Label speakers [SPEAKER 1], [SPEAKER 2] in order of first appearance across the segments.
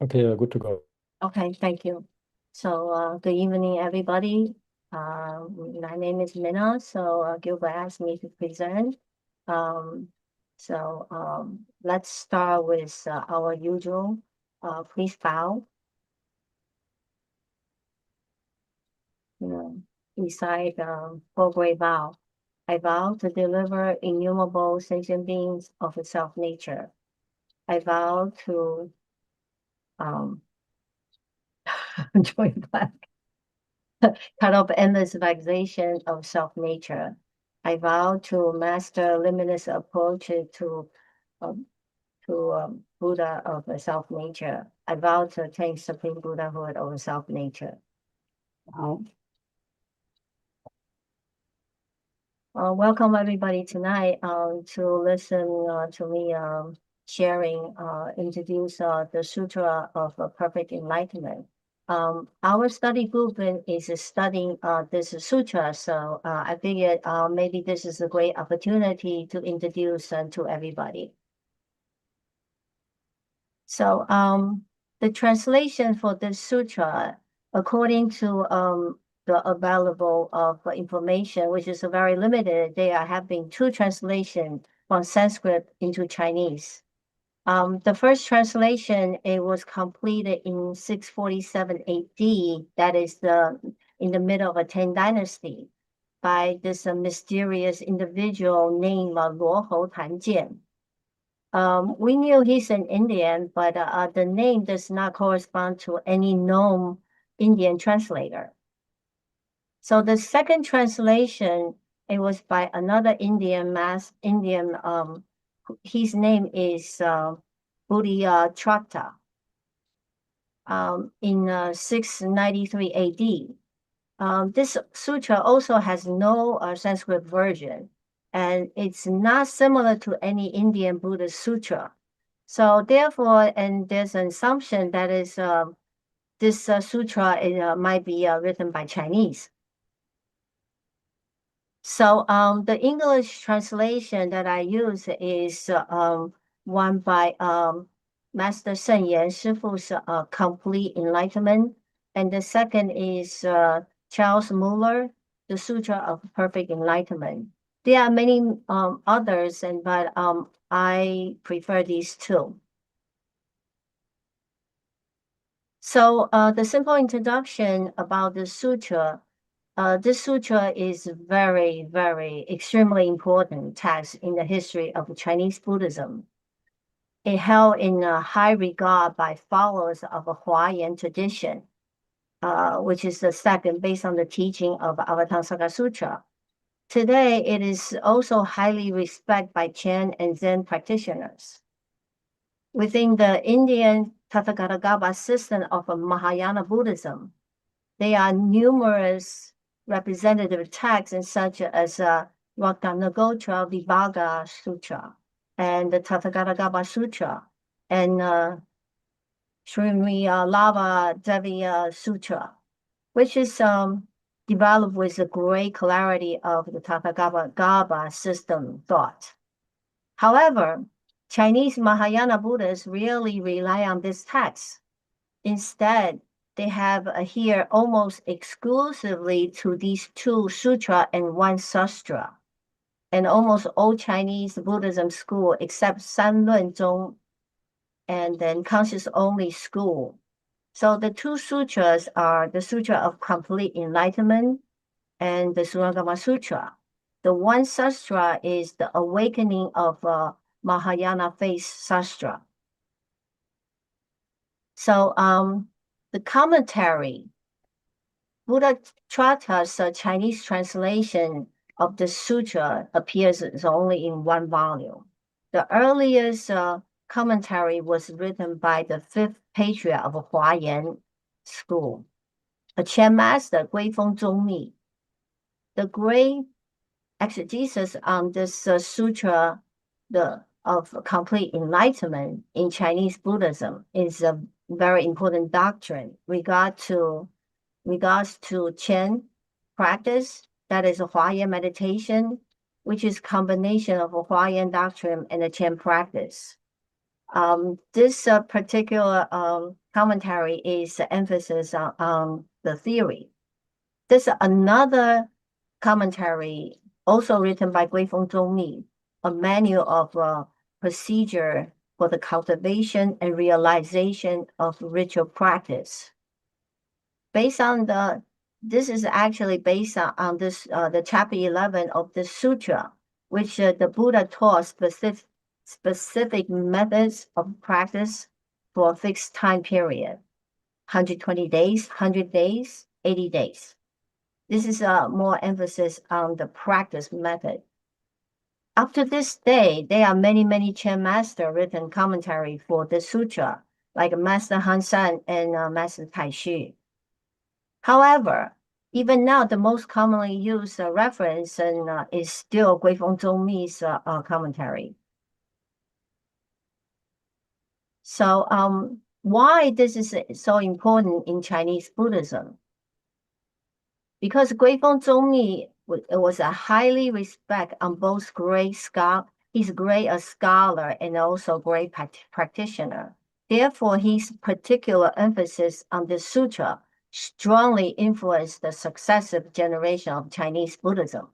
[SPEAKER 1] Okay, good to go.
[SPEAKER 2] Okay, thank you. So, good evening, everybody. My name is Mina, so Gilbert asked me to present. Um, let's start with our usual. Please bow. You know, recite four great vow. I vow to deliver innumerable sentient beings of the self-nature. I vow to um, join black. Cut off endless vexation of self-nature. I vow to master limitless approach um, to Buddha of self-nature. I vow to attain supreme Buddhahood over self-nature. Wow. Welcome everybody tonight to listen to me sharing, introduce the Sutra of Perfect Enlightenment. Our study group is studying this sutra, so I figured maybe this is a great opportunity to introduce to everybody. So the translation for this sutra, according to the available of information, which is very limited, there have been two translations from Sanskrit into Chinese. The first translation, it was completed in 647 AD. That is in the middle of a Tang dynasty by this mysterious individual named Luo Hou Tanjian. We knew he's an Indian, but the name does not correspond to any known Indian translator. So the second translation, it was by another Indian his name is Buddhya in 693 AD. This sutra also has no Sanskrit version, and it's not similar to any Indian Buddhist sutra. So therefore, and there's an assumption that is this sutra might be written by Chinese. So the English translation that I use is one by Master Shen Yan Shifu's Complete Enlightenment, and the second is Charles Muller, The Sutra of Perfect Enlightenment. There are many others, but I prefer these two. So the simple introduction about the sutra. This sutra is very, very extremely important text in the history of Chinese Buddhism. It held in high regard by followers of a Huayan tradition, which is the second based on the teaching of Avatamsaka Sutra. Today, it is also highly respected by Chan and Zen practitioners. Within the Indian Tathagatagarbha system of Mahayana Buddhism, there are numerous representative texts such as Rakanagotra Vibhaga Sutra and the Tathagatagarbha Sutra and Lava Devi Sutra, which is developed with a great clarity of the Tathagatagarbha system thought. However, Chinese Mahayana Buddhists rarely rely on this text. Instead, they have adhered almost exclusively to these two sutra and one sastra. And almost all Chinese Buddhism school except San Lun Zhong and then conscious only school. So the two sutras are the Sutra of Complete Enlightenment and the Surangama Sutra. The one sastra is the awakening of Mahayana faith sastra. So the commentary, Buddha Tratta's Chinese translation of the sutra appears only in one volume. The earliest commentary was written by the fifth patriarch of Huayan school, a Chen master, Guifeng Zhongmi. The great exegesis on this sutra of complete enlightenment in Chinese Buddhism is a very important doctrine regards to Chen practice, that is a Huayan meditation, which is combination of a Huayan doctrine and a Chen practice. This particular commentary is emphasis on the theory. There's another commentary also written by Guifeng Zhongmi, a manual of procedure for the cultivation and realization of ritual practice. This is actually based on this the chapter 11 of the Sutra, which the Buddha taught specific methods of practice for a fixed time period, 120 days, 100 days, 80 days. This is more emphasis on the practice method. Up to this day, there are many Chan master written commentary for the sutra, like Master Han San and Master Tai Shi. However, even now, the most commonly used reference is still Guifeng Zhongmi's commentary. So, why this is so important in Chinese Buddhism? Because Guifeng Zhongmi was a highly respected on both great scholar, he's great a scholar and also great practitioner. Therefore, his particular emphasis on the sutra strongly influenced the successive generation of Chinese Buddhism.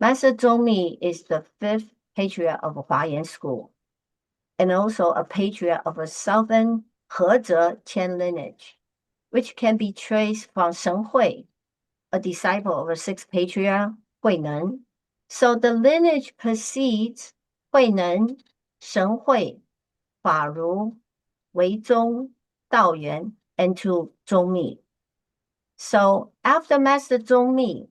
[SPEAKER 2] Master Zhongmi is the fifth patriarch of Huayan school, and also a patriarch of a southern Heze Qian lineage, which can be traced from Shen Hui, a disciple of a sixth patriarch, Huineng. So the lineage precedes Huineng, Shen Hui, Faru, Weizong, Daoyuan, and to Zhongmi. So after Master Zhongmi,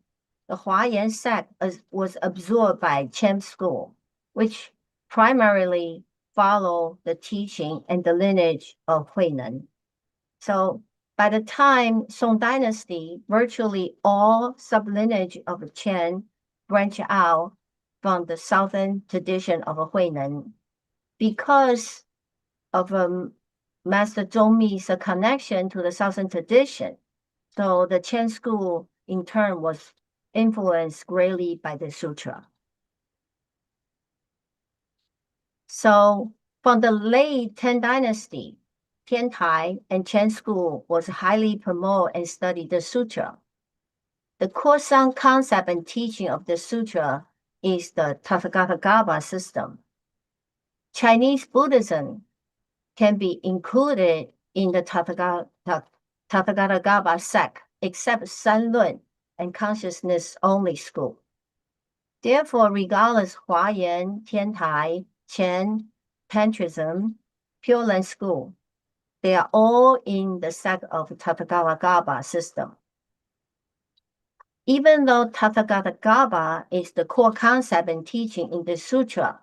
[SPEAKER 2] the Huayan sect was absorbed by Qian school, which primarily follow the teaching and the lineage of Huineng. So by the time Song Dynasty, virtually all sublineage of Qian branch out from the southern tradition of Huineng. Because of Master Zhongmi's connection to the southern tradition, so the Qian school in turn was influenced greatly by the sutra. So from the late Tang Dynasty, Tiantai and Qian school was highly promote and studied the sutra. The core sound concept and teaching of the sutra is the Tathagatagarbha system. Chinese Buddhism can be included in the Tathagatagarbha sect, except Sanlun and consciousness only school. Therefore, regardless Huayan, Tiantai, Qian, Tantrism, Pure Land school, they are all in the sect of Tathagatagarbha system. Even though Tathagatagarbha is the core concept and teaching in the sutra,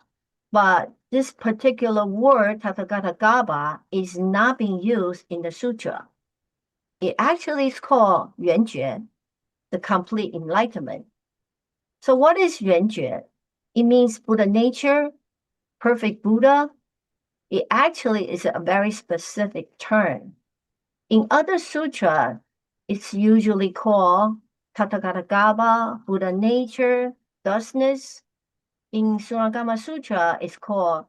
[SPEAKER 2] but this particular word, Tathagatagarbha, is not being used in the sutra. It actually is called Yuanjue, the complete enlightenment. So what is Yuanjue? It means Buddha nature, perfect Buddha. It actually is a very specific term. In other sutra, it's usually called Tathagatagarbha, Buddha nature, thusness. In Surangama Sutra, it's called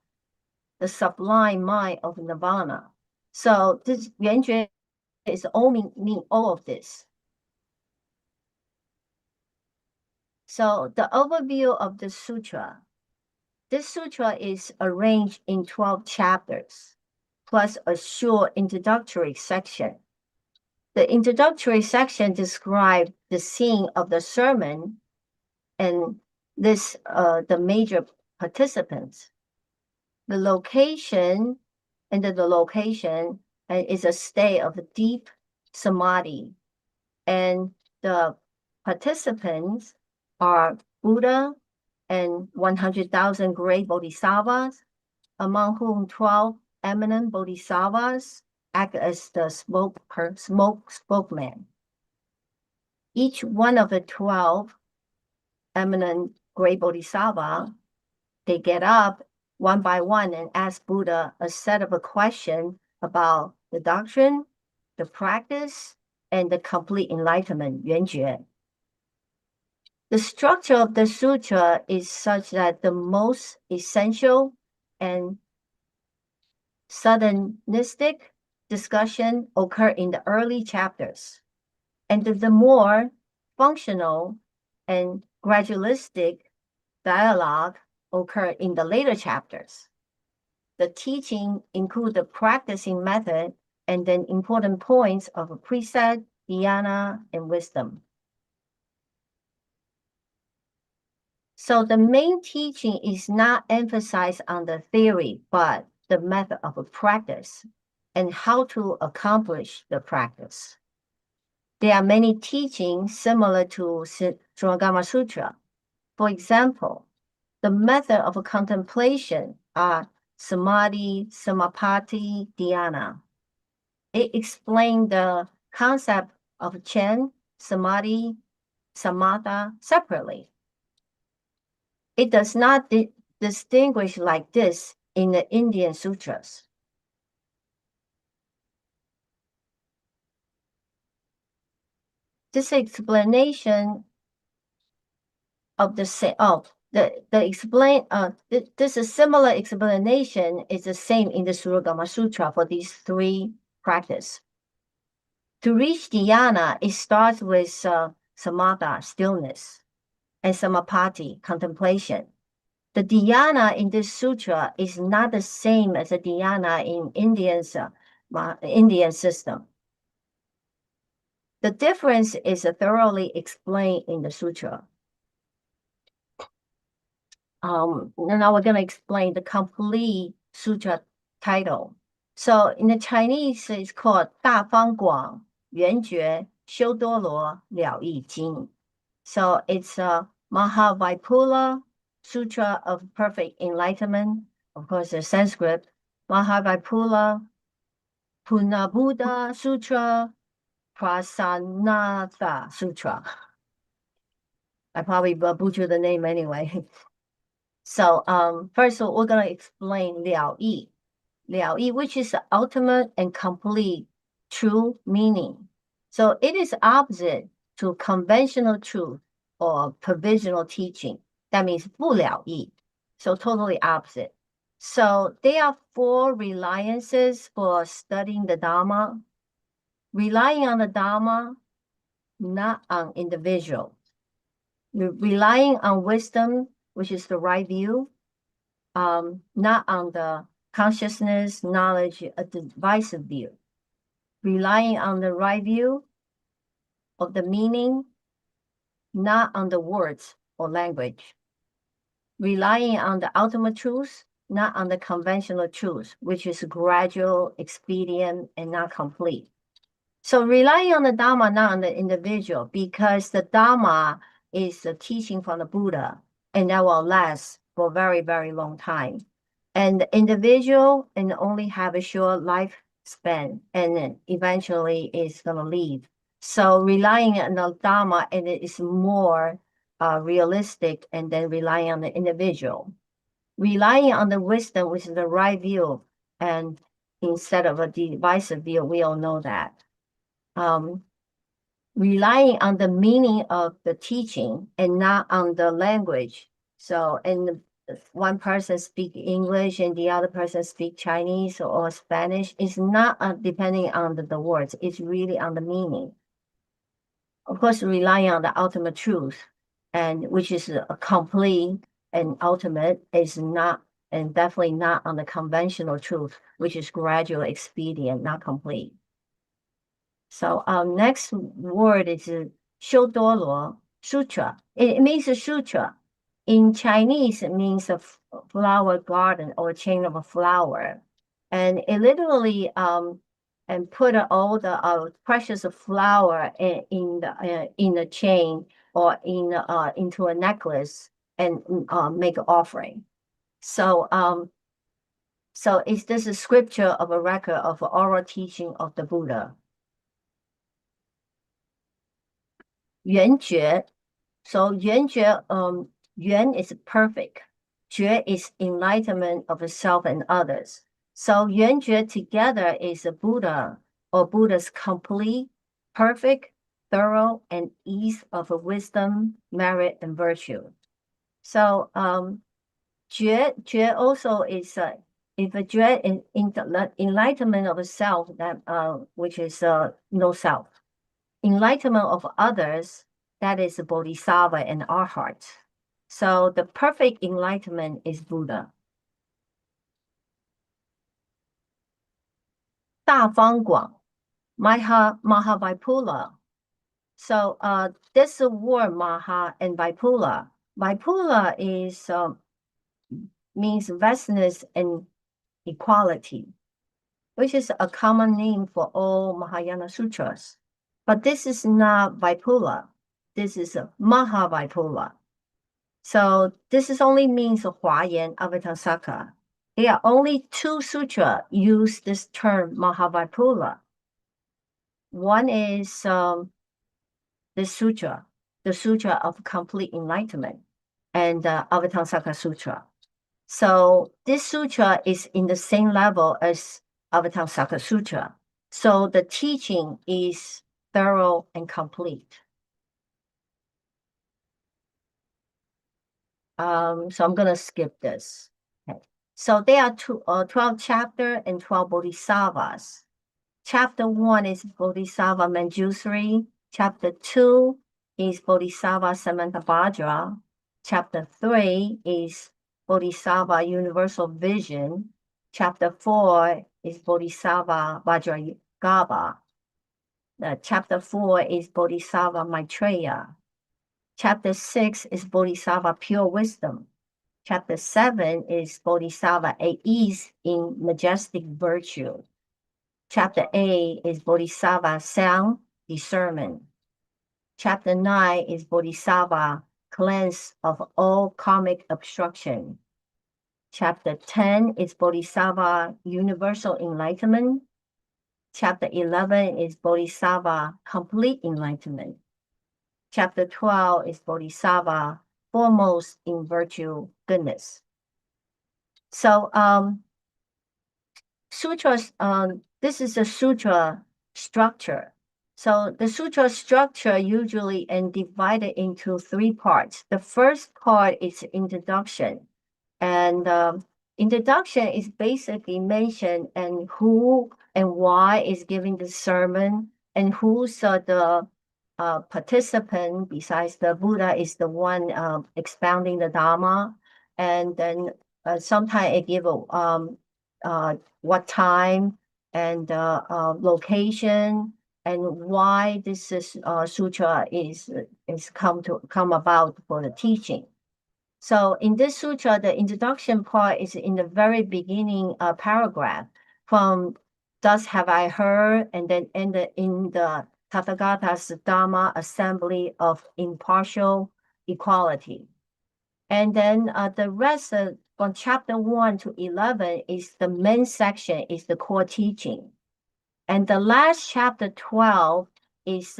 [SPEAKER 2] the sublime mind of nirvana. So this Yuanjue is only mean all of this. So the overview of the sutra. This sutra is arranged in 12 chapters, plus a short introductory section. The introductory section describes the scene of the sermon and the major participants. The location is a state of deep samadhi, and the participants are Buddha and 100,000 great bodhisattvas, among whom 12 eminent bodhisattvas act as the spokesman. Each one of the 12 eminent great bodhisattva, they get up one by one and ask Buddha a set of a question about the doctrine, the practice, and the complete enlightenment, Yuanjue. The structure of the sutra is such that the most essential and suddenistic discussion occur in the early chapters, and the more functional and gradualistic dialogue occur in the later chapters. The teaching include the practicing method and then important points of precept, dhyana, and wisdom. So the main teaching is not emphasized on the theory, but the method of practice and how to accomplish the practice. There are many teachings similar to Srimad Sutra. For example, the method of contemplation are samadhi, samapati, dhyana. It explains the concept of Chen, samadhi, samatha separately. It does not distinguish like this in the Indian sutras. This explanation of the this is similar explanation is the same in the Suragama Sutra for these three practices. To reach dhyana, it starts with samatha, stillness, and samapati, contemplation. The dhyana in this sutra is not the same as the dhyana in Indian system. The difference is thoroughly explained in the sutra. Now we're going to explain the complete sutra title. So in the Chinese, it's called 大方广圆觉修多罗了义经. So it's a Mahavipula Sutra of Perfect Enlightenment. Of course, the Sanskrit Mahavipula Punabuddha Sutra, Prasanatha Sutra. I probably butchered the name anyway. So first of all, we're going to explain Liao Yi, which is the ultimate and complete true meaning. So it is opposite to conventional truth or provisional teaching. That means 不了义. So totally opposite. So there are 4 reliances for studying the Dharma. Relying on the Dharma, not on individual. Relying on wisdom, which is the right view, not on the consciousness, knowledge, a divisive view. Relying on the right view of the meaning, not on the words or language. Relying on the ultimate truth, not on the conventional truth, which is gradual, expedient, and not complete. So relying on the Dharma, not on the individual, because the Dharma is the teaching from the Buddha, and that will last for a very, very long time. And the individual and only have a short lifespan, and then eventually is going to leave. So relying on the Dharma, and it is more realistic, and then relying on the individual. Relying on the wisdom, which is the right view, and instead of a divisive view, we all know that. Relying on the meaning of the teaching and not on the language. So, and one person speak English and the other person speak Chinese or Spanish. It's not depending on the words. It's really on the meaning. Of course, relying on the ultimate truth, and which is a complete and ultimate, is not, and definitely not on the conventional truth, which is gradual, expedient, not complete. So next word is 修多罗 Sutra. It means a sutra. In Chinese, it means a flower garden or chain of a flower. And it literally and put all the precious flower in the chain or into a necklace and make an offering. So so is this a scripture of a record of oral teaching of the Buddha? 圆觉. So 圆觉, 圆 is perfect. 觉 is enlightenment of the self and others. So 圆觉 together is a Buddha or Buddha's complete, perfect, thorough, and ease of wisdom, merit, and virtue. So 觉 also is if a dread in the enlightenment of a self, that which is no self, enlightenment of others, that is a bodhisattva in our heart. So the perfect enlightenment is Buddha. 大方广 Mahavipula. So this word Maha and Vipula. Vipula is means vastness and equality, which is a common name for all Mahayana sutras. But this is not Vipula. This is Mahavipula. So this is only means Huayan Avatamsaka. There are only two sutras use this term Mahavipula. One is the sutra of complete enlightenment, and Avatamsaka Sutra. So this sutra is in the same level as Avatamsaka Sutra. So the teaching is thorough and complete. So I'm going to skip this. Okay. So there are 12 chapters and 12 bodhisattvas. Chapter 1 is Bodhisattva Manjusri. Chapter 2 is Bodhisattva Samantabhadra. Chapter 3 is Bodhisattva Universal Vision. Chapter 4 is Bodhisattva Vajrayagarbha. Chapter 4 is Bodhisattva Maitreya. Chapter 6 is Bodhisattva Pure Wisdom. Chapter 7 is Bodhisattva at Ease in Majestic Virtue. Chapter 8 is Bodhisattva Sound Discernment. Chapter 9 is Bodhisattva Cleanse of all karmic obstruction. Chapter 10 is Bodhisattva Universal Enlightenment. Chapter 11 is Bodhisattva Complete Enlightenment. Chapter 12 is Bodhisattva Foremost in Virtue Goodness. So sutras, this is a sutra structure. So the sutra structure usually and divided into 3 parts. The first part is introduction. And introduction is basically mentioned and who and why is giving the sermon and who's the participant besides the Buddha is the one expounding the Dharma. And then sometimes it give what time and location and why this is sutra is come about for the teaching. So in this sutra, the introduction part is in the very beginning paragraph from thus have I heard, and then ended in the Tathagata's Dharma assembly of impartial equality. And then the rest from chapter 1 to 11 is the main section, is the core teaching. And the last chapter 12 is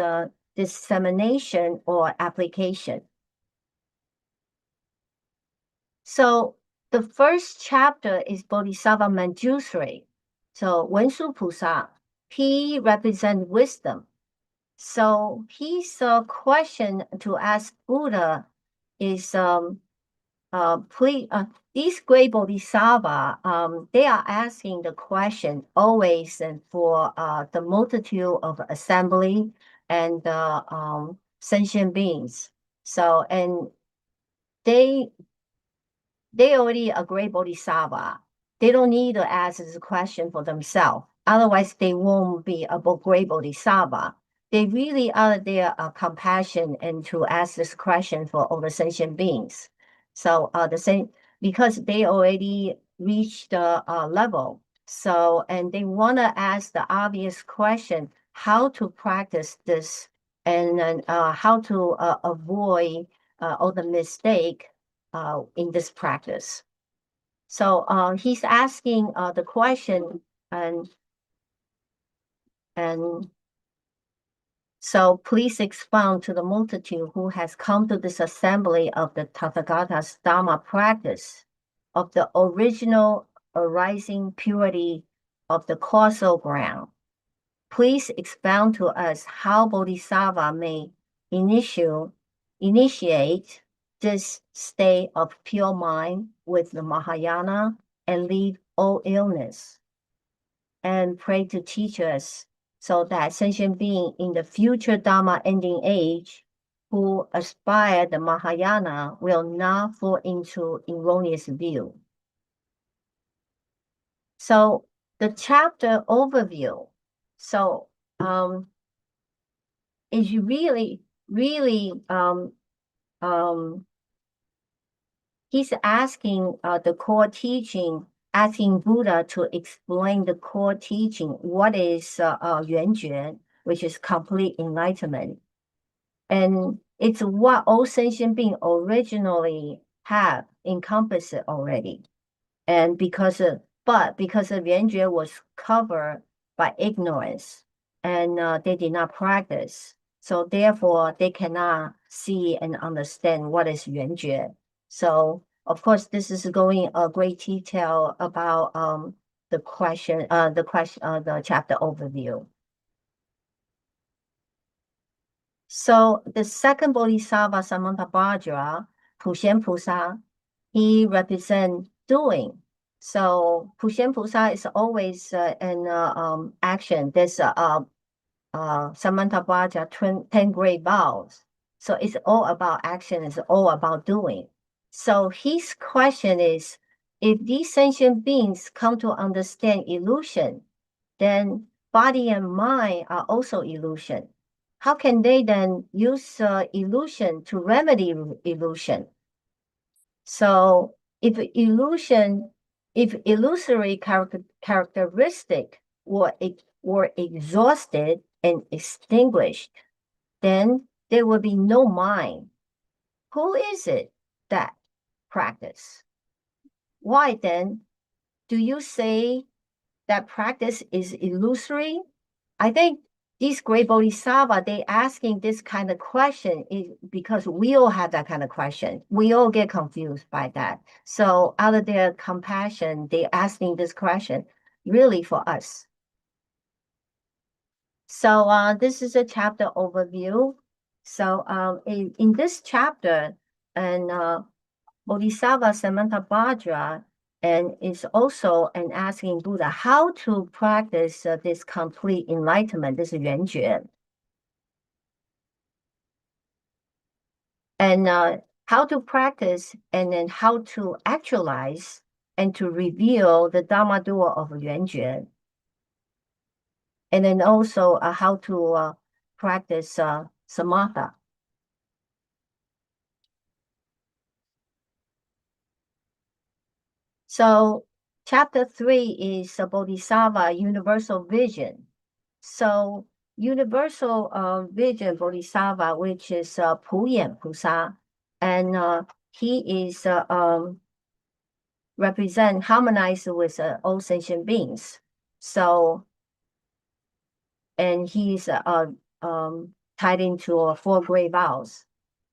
[SPEAKER 2] dissemination or application. So the first chapter is Bodhisattva Manjusri. So Wensu Pusa, he represents wisdom. So his question to ask Buddha is, please, these great Bodhisattva, they are asking the question always and for the multitude of assembly and sentient beings. So, and they already a great Bodhisattva. They don't need to ask this question for themselves. Otherwise, they won't be a great Bodhisattva. They really are there compassion and to ask this question for all the sentient beings. So the same, because they already reached the level. So, and they want to ask the obvious question, how to practice this and how to avoid all the mistake in this practice. So he's asking the question and so please expound to the multitude who has come to this assembly of the Tathagata's Dharma practice of the original arising purity of the causal ground. Please expound to us how Bodhisattva may initiate this state of pure mind with the Mahayana and leave all illness, and pray to teach us so that sentient being in the future Dharma ending age who aspire the Mahayana will not fall into erroneous view. So the chapter overview, so is really, really, he's asking the core teaching, asking Buddha to explain the core teaching, what is Yuan Jue, which is complete enlightenment. And it's what all sentient beings originally have encompassed already. And because of Yuan Jue was covered by ignorance and they did not practice, so therefore they cannot see and understand what is Yuan Jue. So of course, this is going a great detail about the chapter overview. So the second Bodhisattva, Samantabhadra, Puxian Pusa, he represents doing. So Puxian Pusa is always in action. There's Samantabhadra, 10 great vows. So it's all about action. It's all about doing. So his question is, if these sentient beings come to understand illusion, then body and mind are also illusion. How can they then use illusion to remedy illusion? So if illusory characteristic were exhausted and extinguished, then there will be no mind. Who is it that practice? Why then do you say that practice is illusory? I think these great bodhisattva, they asking this kind of question is because we all have that kind of question. We all get confused by that. So out of their compassion, they're asking this question really for us. So this is a chapter overview. So in this chapter, and Bodhisattva Samantabhadra and is also an asking Buddha how to practice this complete enlightenment, this Yuan Jue. And how to practice and then how to actualize and to reveal the Dharma door of Yuan Jue. And then also how to practice samatha. So chapter 3 is Bodhisattva universal vision. So universal vision Bodhisattva, which is Puyan Pusa, and he is represent harmonized with all sentient beings. So, and he's tied into 4 great vows.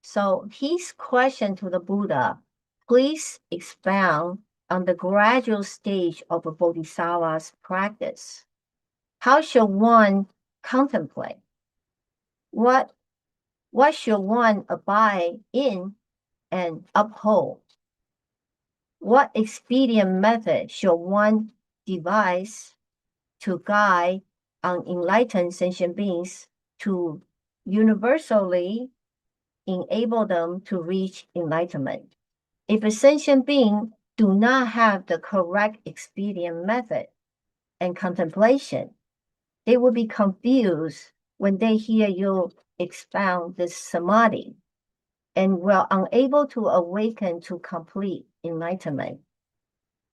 [SPEAKER 2] So his question to the Buddha, please expound on the gradual stage of a Bodhisattva's practice. How should one contemplate? What should one abide in and uphold? What expedient method should one devise to guide unenlightened sentient beings to universally enable them to reach enlightenment? If a sentient being do not have the correct expedient method and contemplation, they will be confused when they hear you expound this samadhi and will unable to awaken to complete enlightenment.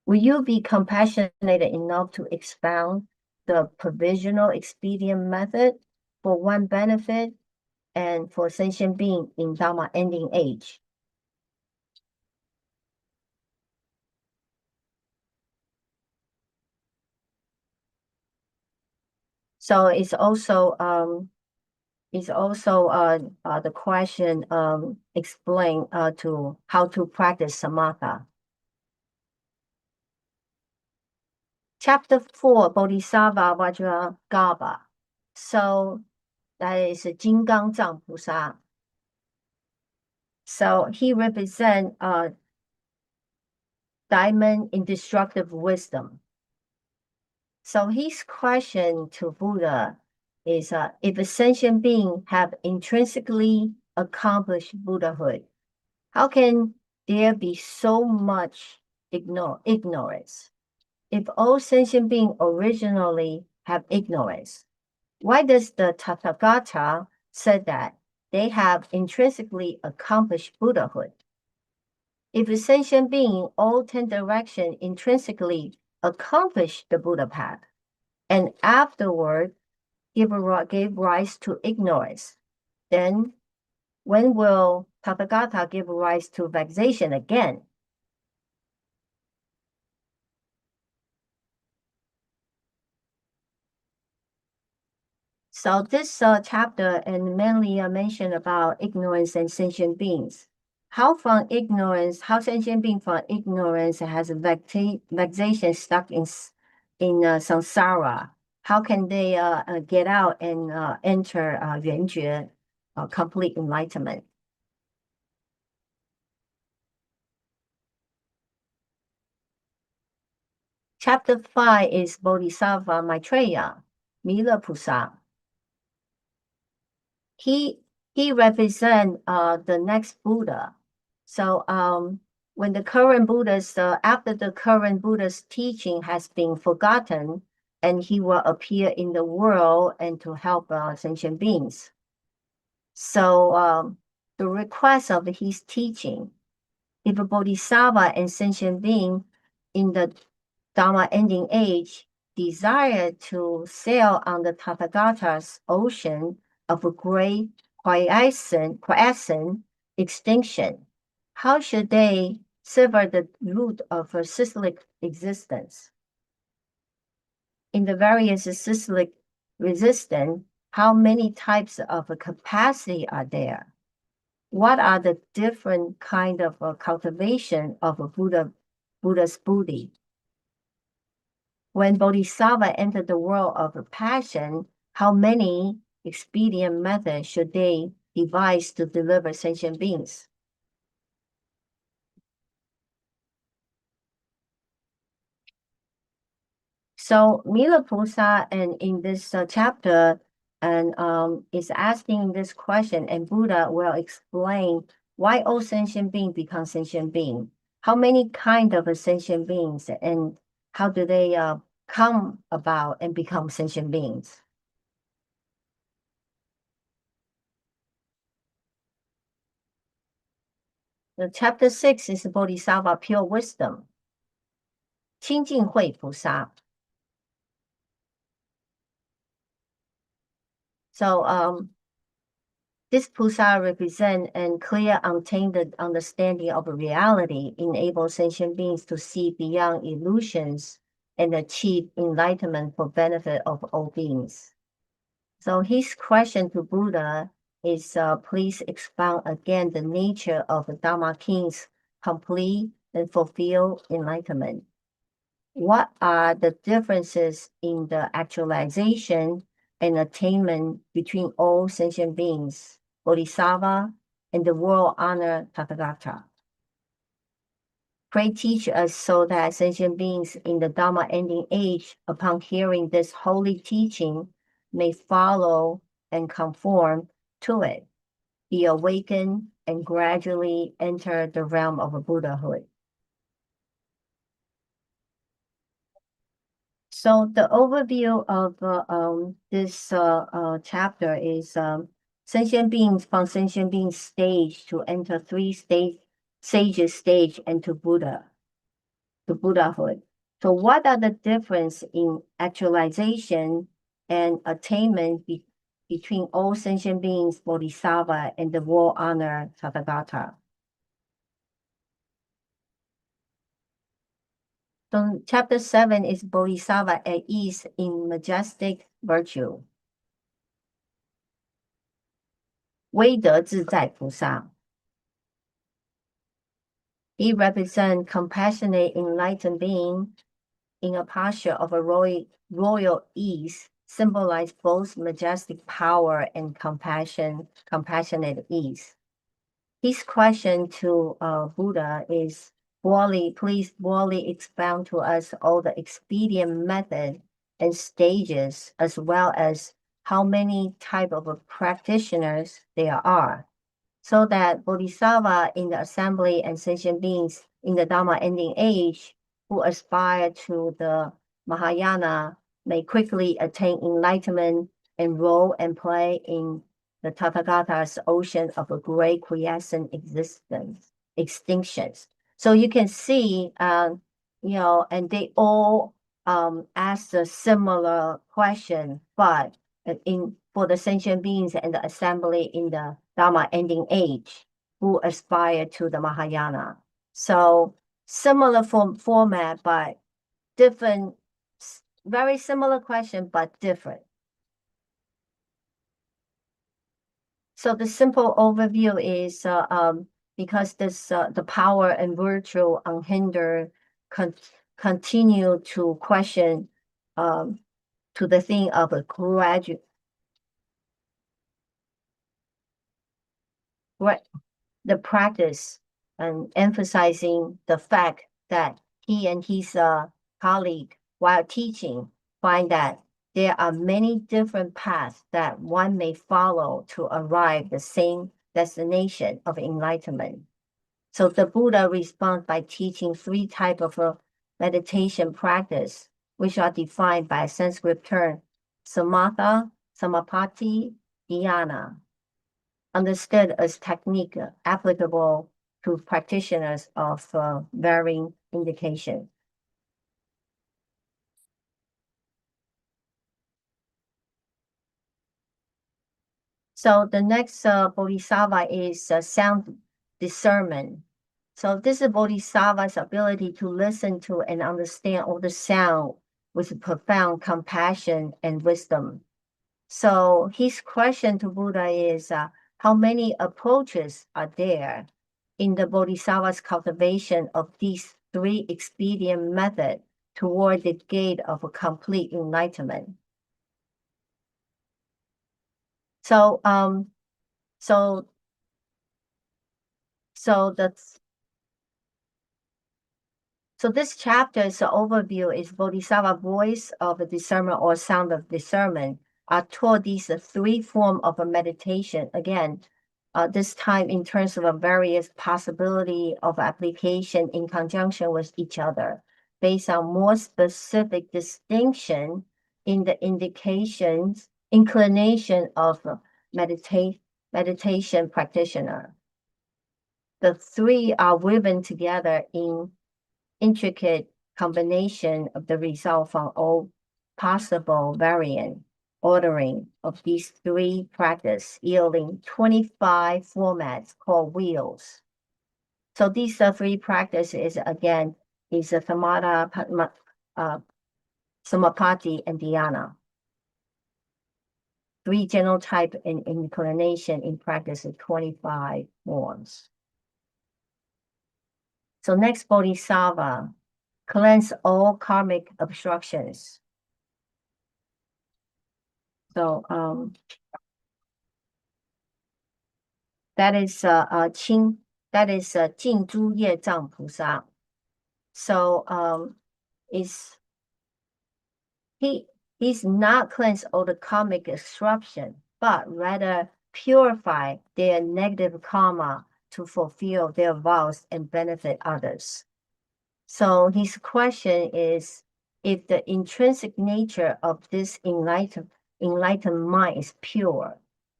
[SPEAKER 2] Will you be compassionate enough to expound the provisional expedient method for one benefit and for sentient being in Dharma ending age? So it's also the question explain to how to practice samatha. Chapter 4, Bodhisattva Vajragarbha. So that is Jinggang Zhang Pusa. So he represents the diamond indestructible wisdom. So his question to Buddha is, if a sentient being have intrinsically accomplished Buddhahood, how can there be so much ignorance? If all sentient beings originally have ignorance, why does the Tathagata say that they have intrinsically accomplished Buddhahood? If a sentient being all 10 directions intrinsically accomplish the Buddha path, and afterward gave rise to ignorance, then when will Tathagata give rise to vexation again? So this chapter and mainly mention about ignorance and sentient beings. How sentient being from ignorance has vexation stuck in samsara. How can they get out and enter 圆觉, complete enlightenment? Chapter 5 is Bodhisattva Maitreya, Mila Pusa. He represents the next Buddha. So when the current Buddha's after the current Buddha's teaching has been forgotten, and he will appear in the world and to help sentient beings. So the request of his teaching, if a bodhisattva and sentient being in the Dharma ending age desire to sail on the Tathagata's ocean of a great quiescent extinction, how should they sever the root of a cyclic existence? In the various cyclic resistance, how many types of capacity are there? What are the different kind of cultivation of a Buddha's Buddhi? When Bodhisattva entered the world of passion, how many expedient methods should they devise to deliver sentient beings? So Milaposa and in this chapter and is asking this question, and Buddha will explain why all sentient beings become sentient beings. How many kind of sentient beings, and how do they come about and become sentient beings? The chapter 6 is Bodhisattva pure wisdom. 清净慧菩萨. So this Pusa represent and clear untainted understanding of reality, enable sentient beings to see beyond illusions and achieve enlightenment for benefit of all beings. So his question to Buddha is, please expound again the nature of the Dharma King's complete and fulfilled enlightenment. What are the differences in the actualization and attainment between all sentient beings, Bodhisattva, and the world-honored Tathagata? Pray teach us so that sentient beings in the Dharma ending age, upon hearing this holy teaching, may follow and conform to it, be awakened, and gradually enter the realm of Buddhahood. So the overview of this chapter is sentient beings from sentient being stage to enter sages stage and to Buddhahood. So what are the difference in actualization and attainment between all sentient beings, Bodhisattva, and the world-honored Tathagata? So chapter 7 is Bodhisattva at ease in majestic virtue. 威德自在菩萨. He represents compassionate enlightened being in a posture of a royal ease, symbolize both majestic power and compassionate ease. His question to Buddha is, please broadly expound to us all the expedient method and stages, as well as how many type of practitioners there are, so that Bodhisattva in the assembly and sentient beings in the Dharma ending age who aspire to the Mahayana may quickly attain enlightenment and roll and play in the Tathagata's ocean of a great quiescent extinctions. So you can see, and they all ask a similar question, but for the sentient beings and the assembly in the Dharma ending age who aspire to the Mahayana. So similar format, but different, very similar question, but different. So the simple overview is because the power and virtue unhindered continue to question to the thing of a graduate. The practice and emphasizing the fact that he and his colleague, while teaching, find that there are many different paths that one may follow to arrive the same destination of enlightenment. So the Buddha responds by teaching three types of meditation practice, which are defined by a Sanskrit term, samatha, samapatti, dhyana, understood as technique applicable to practitioners of varying indication. So the next bodhisattva is sound discernment. So this is bodhisattva's ability to listen to and understand all the sound with profound compassion and wisdom. So his question to Buddha is, how many approaches are there in the bodhisattva's cultivation of these three expedient methods toward the gate of a complete enlightenment? So, so that's so this chapter's overview is Bodhisattva voice of discernment or sound of discernment are taught these three forms of a meditation. Again, this time in terms of a various possibility of application in conjunction with each other, based on more specific distinction in the inclination of meditation practitioner. The three are woven together in intricate combination of the result from all possible variant ordering of these three practice, yielding 25 formats called wheels. So these three practices, again, is a samatha, samapatti, and dhyana. Three genotype and inclination in practice of 25 forms. So next, bodhisattva, cleanse all karmic obstructions. So that is Jing Zhu Ye Zhang Pusa. So he's not cleanse all the karmic obstruction, but rather purify their negative karma to fulfill their vows and benefit others. So his question is, if the intrinsic nature of this enlightened mind is pure,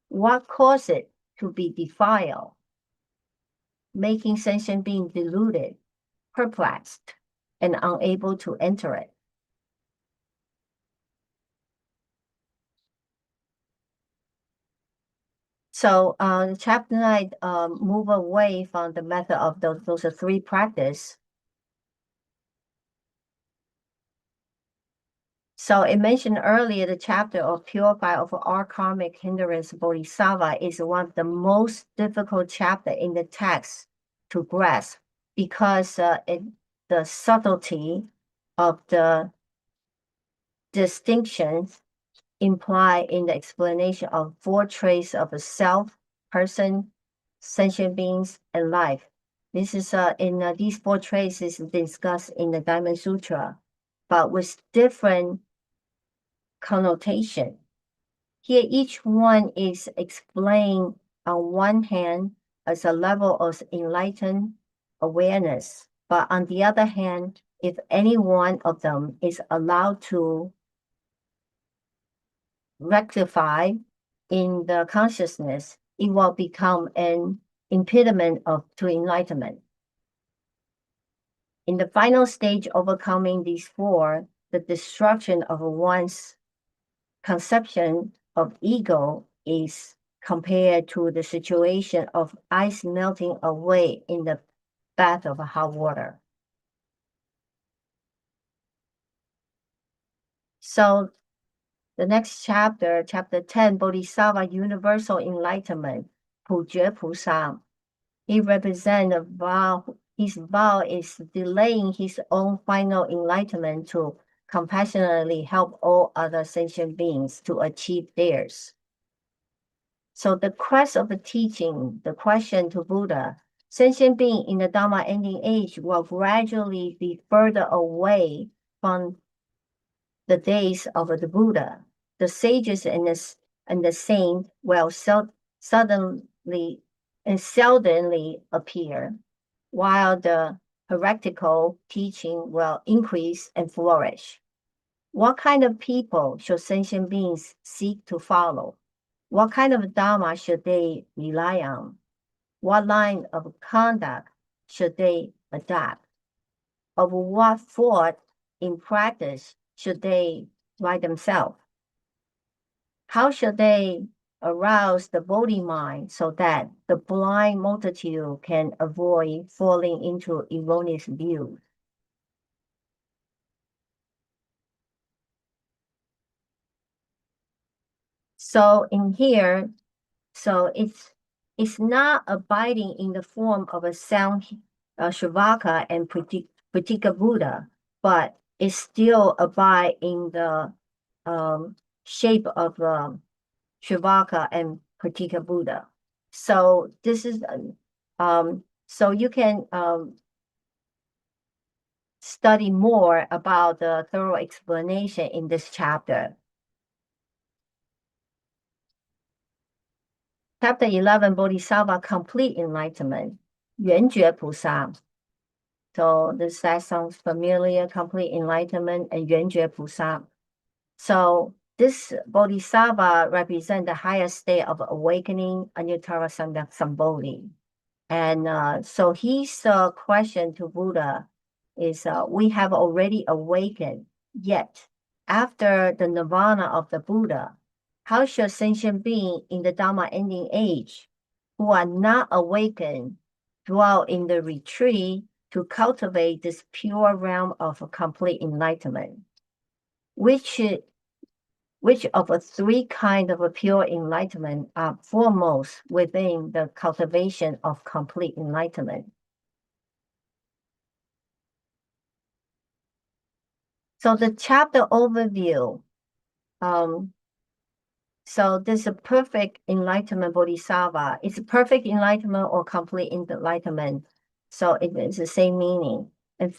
[SPEAKER 2] what caused it to be defiled, making sentient being deluded, perplexed, and unable to enter it? So chapter 9 move away from the method of those three practice. So it mentioned earlier the chapter of purify of all karmic hindrance bodhisattva is one of the most difficult chapter in the text to grasp because the subtlety of the distinctions implied in the explanation of four traits of a self, person, sentient beings, and life This is in these four traits is discussed in the Diamond Sutra, but with different connotation. Here, each one is explained on one hand as a level of enlightened awareness, but on the other hand, if any one of them is allowed to rectify in the consciousness, it will become an impediment to enlightenment. In the final stage, overcoming these four, the destruction of one's conception of ego is compared to the situation of ice melting away in the bath of hot water. So the next chapter, chapter 10, Bodhisattva Universal Enlightenment, 普觉菩萨. He represents a vow. His vow is delaying his own final enlightenment to compassionately help all other sentient beings to achieve theirs. So the quest of the teaching, the question to Buddha, sentient being in the Dharma ending age will gradually be further away from the days of the Buddha. The sages and the saint will seldomly appear, while the heretical teaching will increase and flourish. What kind of people should sentient beings seek to follow? What kind of Dharma should they rely on? What line of conduct should they adopt? Of what thought in practice should they write themselves? How should they arouse the Bodhi mind so that the blind multitude can avoid falling into erroneous views? So in here, so it's not abiding in the form of a sound Shavaka and Pratika Buddha, but it still abide in the shape of Shavaka and Pratika Buddha. So this is so you can study more about the thorough explanation in this chapter. Chapter 11, Bodhisattva Complete Enlightenment, 圆觉菩萨. So that sounds familiar, complete enlightenment and 圆觉菩萨. So this Bodhisattva represents the highest state of awakening, Anuttara Sambodhi. And so his question to Buddha is, we have already awakened, yet after the nirvana of the Buddha, how should sentient beings in the Dharma ending age who are not awakened dwell in the retreat to cultivate this pure realm of complete enlightenment? Which of the three kinds of pure enlightenment are foremost within the cultivation of complete enlightenment? So the chapter overview, so this is perfect enlightenment Bodhisattva. It's perfect enlightenment or complete enlightenment. So it is the same meaning. And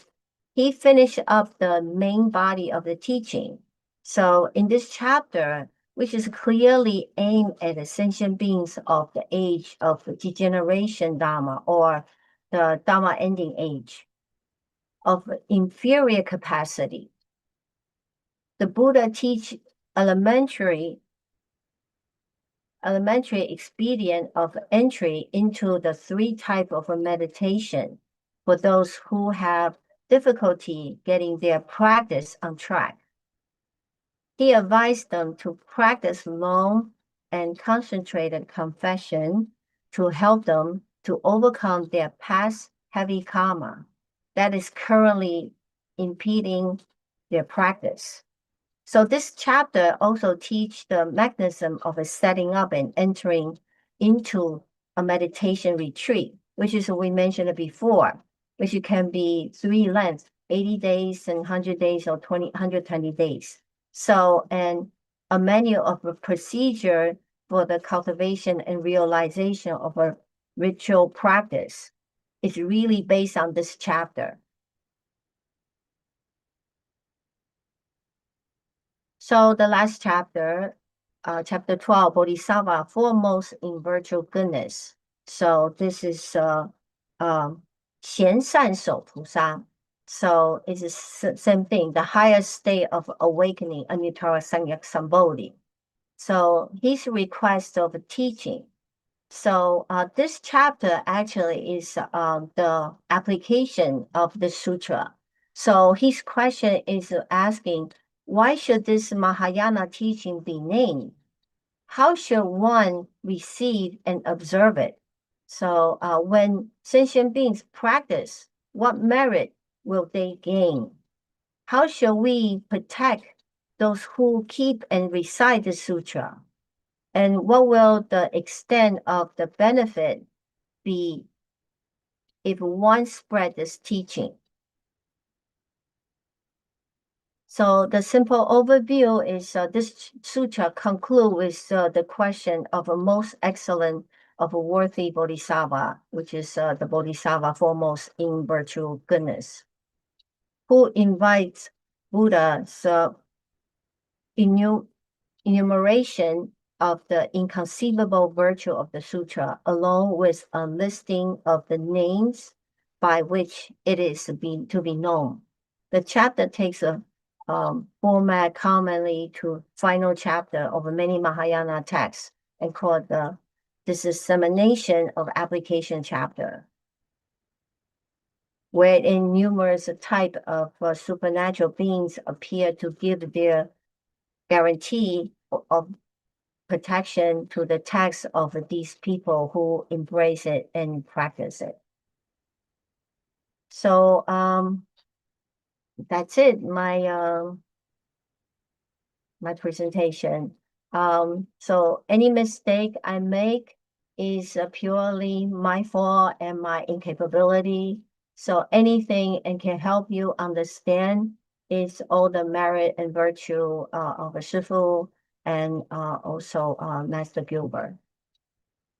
[SPEAKER 2] he finished up the main body of the teaching. So in this chapter, which is clearly aimed at the sentient beings of the age of degeneration Dharma or the Dharma ending age of inferior capacity, the Buddha teach elementary expedient of entry into the three types of meditation for those who have difficulty getting their practice on track. He advised them to practice long and concentrated confession to help them to overcome their past heavy karma that is currently impeding their practice. So this chapter also teaches the mechanism of setting up and entering into a meditation retreat, which is what we mentioned before, which can be three lengths, 80 days and 100 days or 120 days. So, and a manual of a procedure for the cultivation and realization of a ritual practice. is really based on this chapter. So the last chapter, chapter 12, Bodhisattva foremost in virtual goodness. So this is 贤善手菩萨. So it's the same thing, the highest state of awakening, Anuttara Samyak Sambodhi. So his request of teaching. So this chapter actually is the application of the sutra. So his question is asking, why should this Mahayana teaching be named? How should one receive and observe it? So when sentient beings practice, what merit will they gain? How shall we protect those who keep and recite the sutra? And what will the extent of the benefit be if one spread this teaching? So the simple overview is this sutra conclude with the question of a most excellent of a worthy bodhisattva, which is the bodhisattva foremost in virtual goodness, who invites Buddha's enumeration of the inconceivable virtue of the sutra, along with a listing of the names by which it is to be known. The chapter takes a format commonly to final chapter of many Mahayana texts and called the dissemination of application chapter, wherein numerous type of supernatural beings appear to give their guarantee of protection to the text of these people who embrace it and practice it. So that's it, my presentation. So any mistake I make is purely my fault and my incapability. So anything and can help you understand is all the merit and virtue of a Shifu and also Master Gilbert.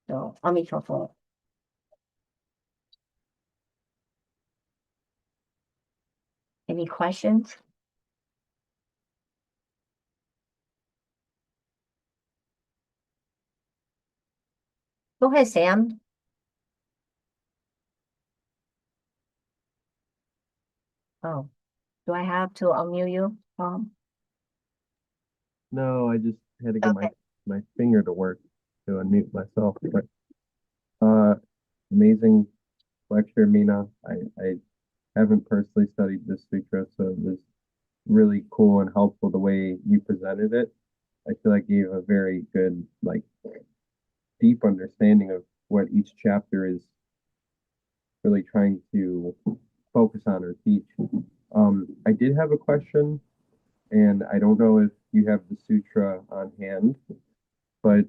[SPEAKER 2] So, 阿弥陀佛. Any questions? Go ahead, Sam. Oh, do I have to unmute you?
[SPEAKER 1] No, I just had to get
[SPEAKER 2] Okay.
[SPEAKER 1] my finger to work to unmute myself. But amazing lecture, Mina. I haven't personally studied this sutra, so it was really cool and helpful the way you presented it. I feel like you have a very good, like, deep understanding of what each chapter is really trying to focus on or teach. I did have a question, and I don't know if you have the sutra on hand, but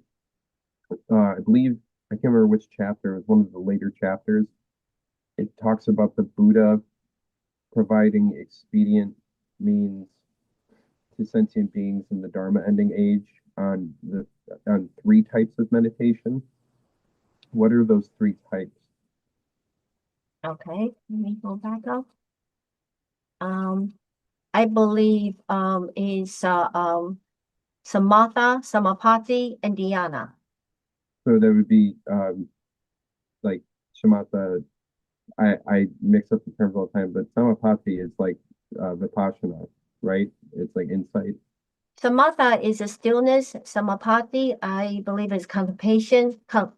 [SPEAKER 1] I believe I can't remember which chapter. It was one of the later chapters. It talks about the Buddha providing expedient means to sentient beings in the Dharma ending age on three types of meditation. What are those three types?
[SPEAKER 2] Okay, let me go back up. I believe is Samatha, Samapati, and Dhyana.
[SPEAKER 1] So there would be like shamatha. I mix up the terms all the time, but samapati is like vipassana, right? It's like insight.
[SPEAKER 2] Samatha is a stillness. Samapati, I believe, is contemplation,
[SPEAKER 1] Okay.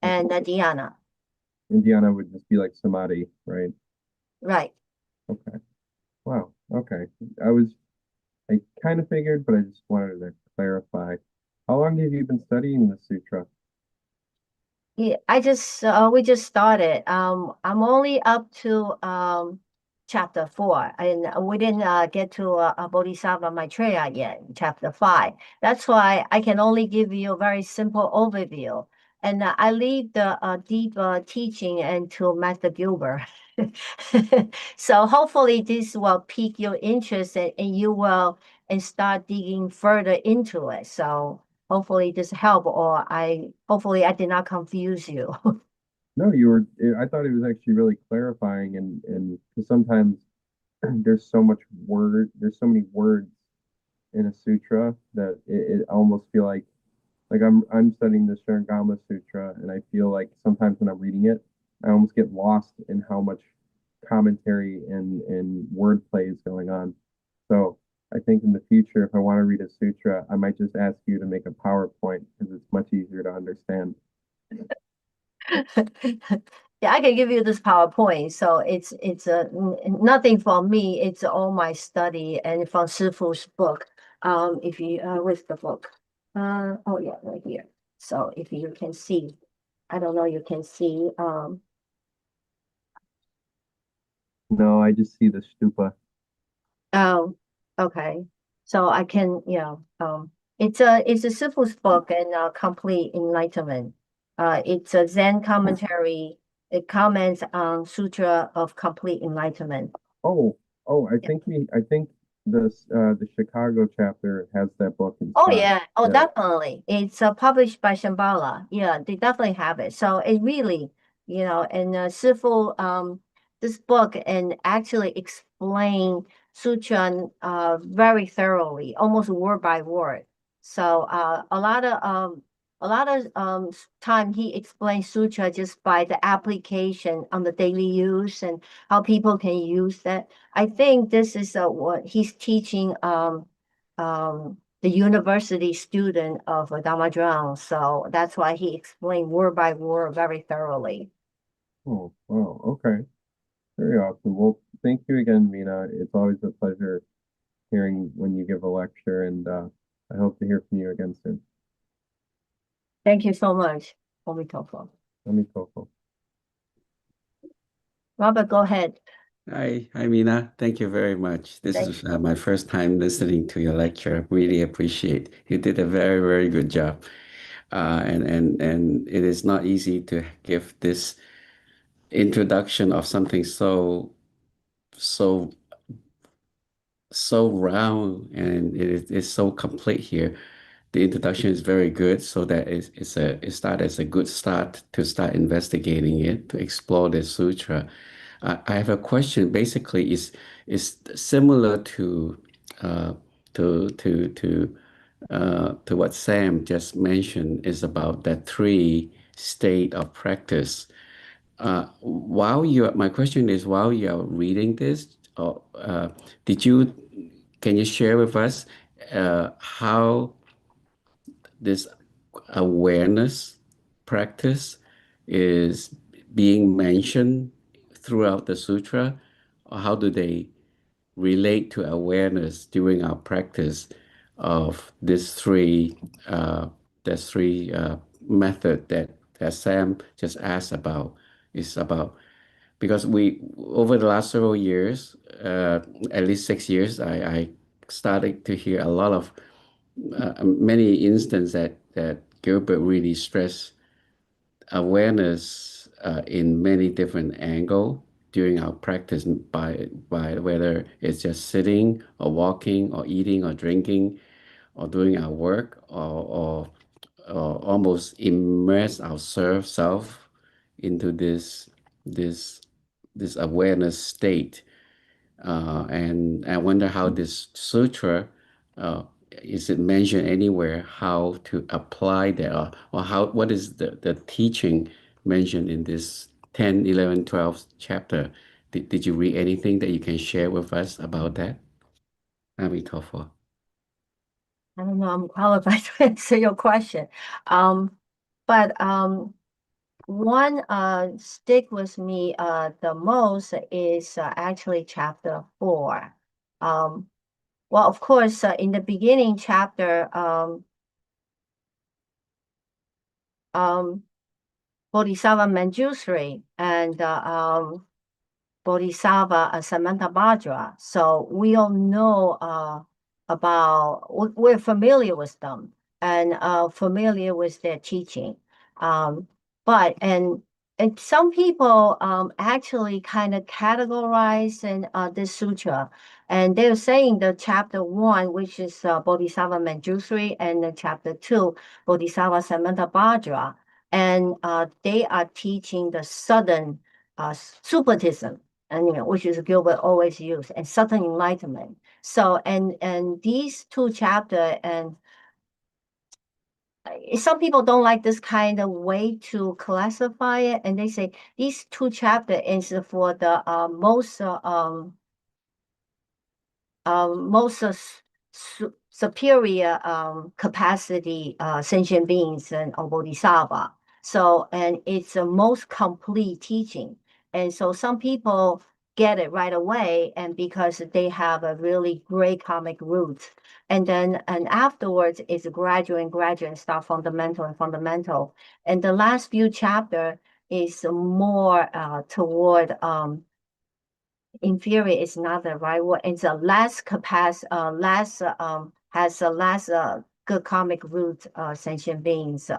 [SPEAKER 2] and dhyana.
[SPEAKER 1] Indiana would just be like samadhi, right?
[SPEAKER 2] Right.
[SPEAKER 1] Okay. Wow. Okay. I kind of figured, but I just wanted to clarify. How long have you been studying the sutra?
[SPEAKER 2] Yeah, we just started. I'm only up to chapter 4, and we didn't get to Bodhisattva Maitreya yet, chapter 5. That's why I can only give you a very simple overview, and I leave the deep teaching into Master Gilbert. So hopefully this will pique your interest, and you will and start digging further into it. So hopefully this help, or hopefully I did not confuse you.
[SPEAKER 1] No, you were. I thought it was actually really clarifying, and 'cause sometimes there's so much word, there's so many words in a sutra that it almost feel like I'm studying the Sharingama Sutra, and I feel like sometimes when I'm reading it, I almost get lost in how much commentary and wordplay is going on. So I think in the future, if I want to read a sutra, I might just ask you to make a PowerPoint because it's much easier to understand.
[SPEAKER 2] Yeah, I can give you this PowerPoint. So it's nothing from me. It's all my study and from Shifu's book. If you with the book, oh yeah, right here. So if you can see, I don't know, you can see.
[SPEAKER 1] No, I just see the stupa.
[SPEAKER 2] Oh, okay. So I can, it's a Sifu's book and complete enlightenment. It's a Zen commentary. It comments on Sutra of Complete Enlightenment.
[SPEAKER 1] Oh, oh, I think the Chicago chapter has that book in
[SPEAKER 2] Oh
[SPEAKER 1] stock.
[SPEAKER 2] yeah, oh
[SPEAKER 1] Yeah.
[SPEAKER 2] definitely. It's published by Shambhala. Yeah, they definitely have it. So it really, and Sifu, this book and actually explain Sutra very thoroughly, almost word by word. So a lot of time he explains Sutra just by the application on the daily use and how people can use that. I think this is what he's teaching the university student of Dharma. So that's why he explained word by word very thoroughly.
[SPEAKER 1] Oh, wow. Okay. Very awesome. Well, thank you again, Mina. It's always a pleasure hearing when you give a lecture, and I hope to hear from you again soon.
[SPEAKER 2] Thank you so much. Omitofo.
[SPEAKER 1] Amitofo.
[SPEAKER 2] Robert, go ahead.
[SPEAKER 3] Hi, Mina. Thank you very much. This
[SPEAKER 2] Thank
[SPEAKER 3] is my first time listening to your lecture. Really appreciate. You did a very, very good job. And it is not easy to give this introduction of something so so round, and it is so complete here. The introduction is very good, so that it start as a good start to start investigating it, to explore the sutra. I have a question. Basically, is similar uh, to what Sam just mentioned, is about that three state of practice. My question is, while you are reading this, did you can you share with us how this awareness practice is being mentioned throughout the sutra, or how do they relate to awareness during our practice of uh, these three method that Sam just asked about? Is about because we over the last several years, at least 6 years, I started to hear a lot of many instances that Gilbert really stressed awareness in many different angles during our practice, by whether it's just sitting or walking or eating or drinking or doing our work, or almost immerse ourselves self into this this awareness state. And I wonder how this sutra, uh, is it mentioned anywhere how to apply that, or how what is the teaching mentioned in this 10, 11, 12 chapter? Did you read anything that you can share with us about that? Amitabha.
[SPEAKER 2] I don't know, I'm qualified to answer your question. Um, but one stick with me the most is actually chapter 4. Um, well, of course, in the beginning chapter, um, Bodhisattva Manjushri and Bodhisattva Samantabhadra. So we all know we're familiar with them and familiar with their teaching. Um, but and some people actually kind of categorize in this sutra, and they're saying the chapter 1, which is Bodhisattva Manjushri, and the chapter 2, Bodhisattva Samantabhadra. and they are teaching the Southern Supertism, and which is Gilbert always used, and Southern Enlightenment. So and these two chapters, and some people don't like this kind of way to classify it, and they say these two chapters is for the most superior capacity sentient beings and or bodhisattva. So, and it's the most complete teaching. And so some people get it right away, and because they have a really great karmic root. And then, and afterwards, it's gradual and gradual and start fundamental and fundamental. And the last few chapter is more toward inferior is not the right word. It's a less capacity, has a less good karmic root sentient beings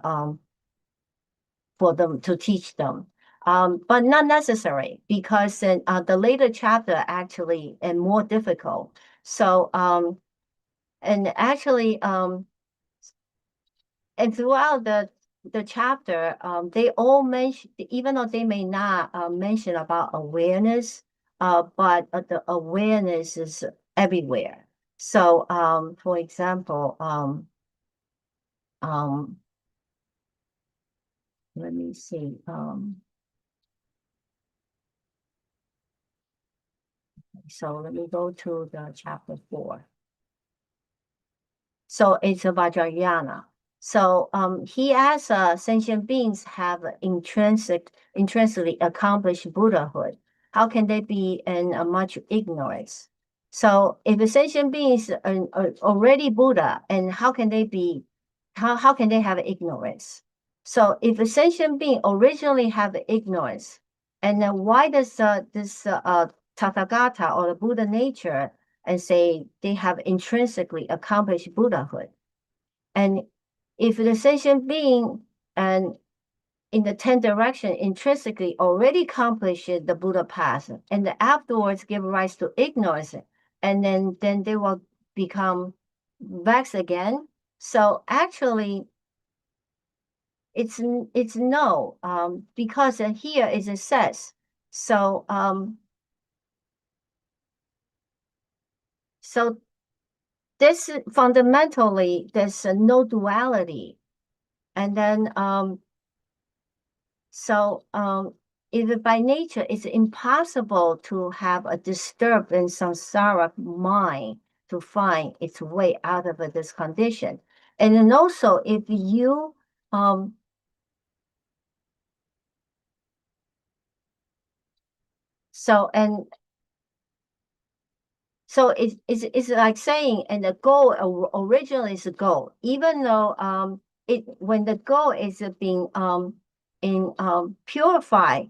[SPEAKER 2] for them to teach them. But not necessary, because the later chapter actually and more difficult. So and actually and throughout the chapter, they all mention, even though they may not mention about awareness, but the awareness is everywhere. So, for example, let me see. So let me go to the chapter 4. So it's Vajrayana. So he asks, sentient beings have intrinsically accomplished Buddhahood. How can they be in much ignorance? So if a sentient beings are already Buddha, and how can they be, how can they have ignorance? So if a sentient being originally have ignorance, and then why does this Tathagata or the Buddha nature and say they have intrinsically accomplished Buddhahood? And if the sentient being and in the 10 direction intrinsically already accomplished the Buddha path, and afterwards give rise to ignorance, and then they will become vexed again. So actually, it's no, because here is it says so. So this fundamentally there's no duality, and then so if by nature it's impossible to have a disturbed and samsara mind to find its way out of this condition. And then also if you so and so it's like saying, and the goal originally is a goal, even though it when the goal is being in purified,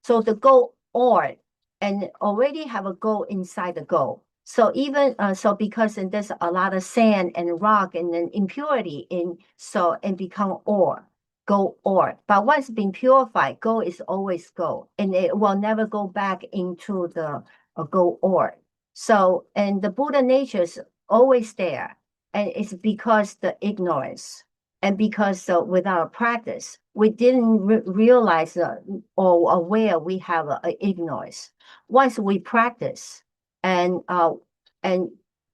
[SPEAKER 2] so the goal or and already have a goal inside the goal. So even so because and there's a lot of sand and rock and then impurity in so and become ore. Go or, but once being purified, go is always go, and it will never go back into the go or. So, and the Buddha nature is always there. And it's because the ignorance and because without practice, we didn't realize or aware we have ignorance. Once we practice, and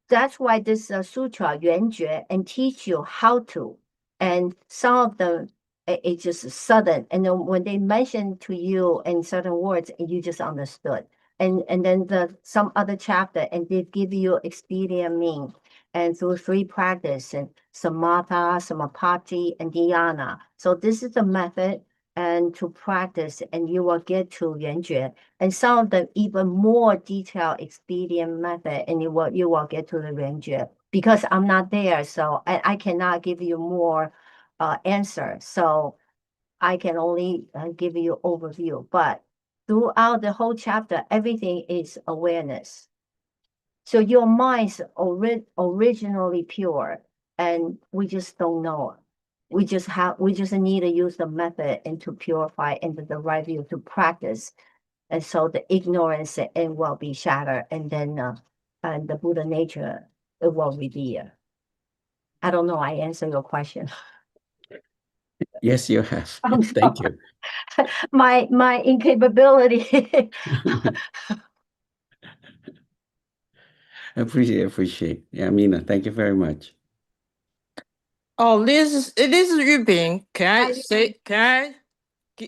[SPEAKER 2] that's why this sutra, Yuan Jue, and teach you how to. And some of them, it's just sudden. And then when they mention to you in certain words, you just understood. And then some other chapter, and they give you expedient mean, and through 3 practice and samatha, samapati, and dhyana. So this is the method and to practice, and you will get to Yuanjue. And some of them even more detailed expedient method, and you will get to the Yuanjue. Because I'm not there, so I cannot give you more answer. So I can only give you overview, but throughout the whole chapter, everything is awareness. So your mind's originally pure, and we just don't know. We just need to use the method and to purify and the right view to practice. And so the ignorance and will be shattered, and then and the Buddha nature it will reveal. I don't know. I answer your question.
[SPEAKER 3] Yes, you have.
[SPEAKER 2] I'm
[SPEAKER 3] Thank you.
[SPEAKER 2] My incapability.
[SPEAKER 3] Appreciate. Yeah, Mina, thank you very much.
[SPEAKER 4] Oh, this is Yuping.
[SPEAKER 2] Hi,
[SPEAKER 4] Can I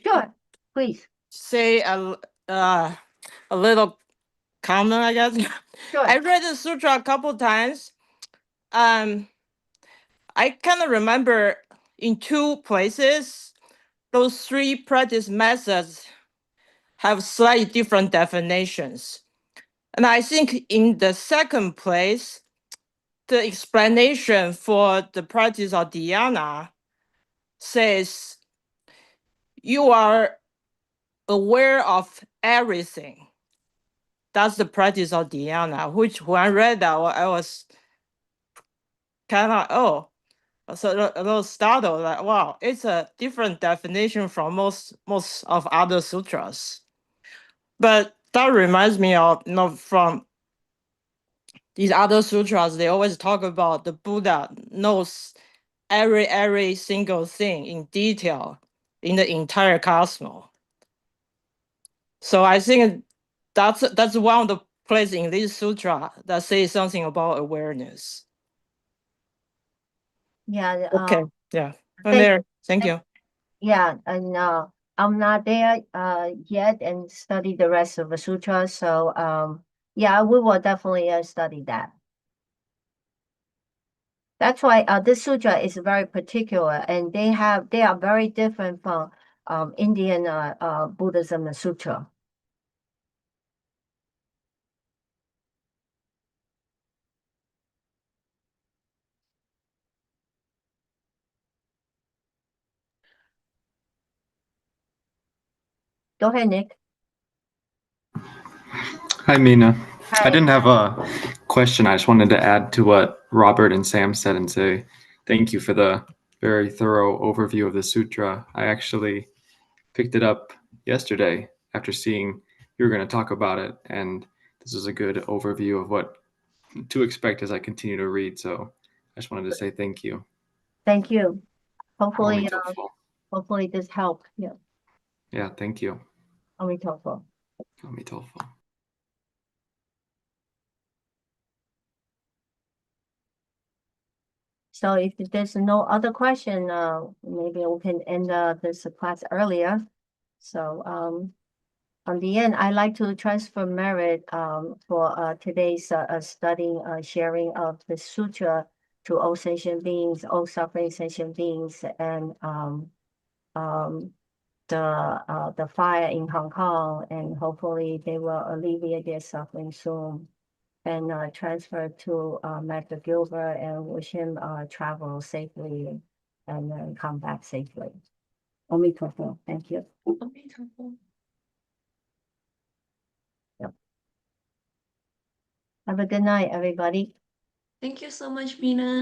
[SPEAKER 2] sure, please.
[SPEAKER 4] say a little comment, I guess?
[SPEAKER 2] Sure.
[SPEAKER 4] I read the sutra a couple times. I kind of remember in two places, those three practice methods have slightly different definitions. And I think in the second place, the explanation for the practice of dhyana says you are aware of everything. That's the practice of dhyana, which when I read that, I was kind of, so a little startled, like, wow, it's a different definition from most of other sutras. But that reminds me of, from these other sutras, they always talk about the Buddha knows every single thing in detail in the entire cosmos. So I think that's one of the places in this sutra that says something about awareness.
[SPEAKER 2] Yeah.
[SPEAKER 4] Okay. Yeah. I'm
[SPEAKER 2] Thank-
[SPEAKER 4] there. Thank you.
[SPEAKER 2] Yeah, and I'm not there yet and study the rest of the sutra. So yeah, we will definitely study that. That's why this sutra is very particular, and they are very different from Indian Buddhism sutra. Go ahead, Nick.
[SPEAKER 5] Hi, Mina.
[SPEAKER 2] Hi.
[SPEAKER 5] I didn't have a question. I just wanted to add to what Robert and Sam said and say thank you for the very thorough overview of the sutra. I actually picked it up yesterday after seeing you were going to talk about it, and this is a good overview of what to expect as I continue to read. So I just wanted to say thank you.
[SPEAKER 2] Thank you. Hopefully,
[SPEAKER 5] Amitofo.
[SPEAKER 2] hopefully this helped. Yeah.
[SPEAKER 5] Yeah, thank you.
[SPEAKER 2] Amitofo.
[SPEAKER 5] Amitofo.
[SPEAKER 2] So if there's no other question, maybe we can end this class earlier. So on the end, I like to transfer merit for today's studying, sharing of the sutra to all sentient beings, all suffering sentient beings, and the fire in Hong Kong, and hopefully they will alleviate their suffering soon. And transfer to Master Gilbert and wish him travel safely and then come back safely. Omitopo, thank you. Yep. Have a good night, everybody.
[SPEAKER 6] Thank you so much, Mina.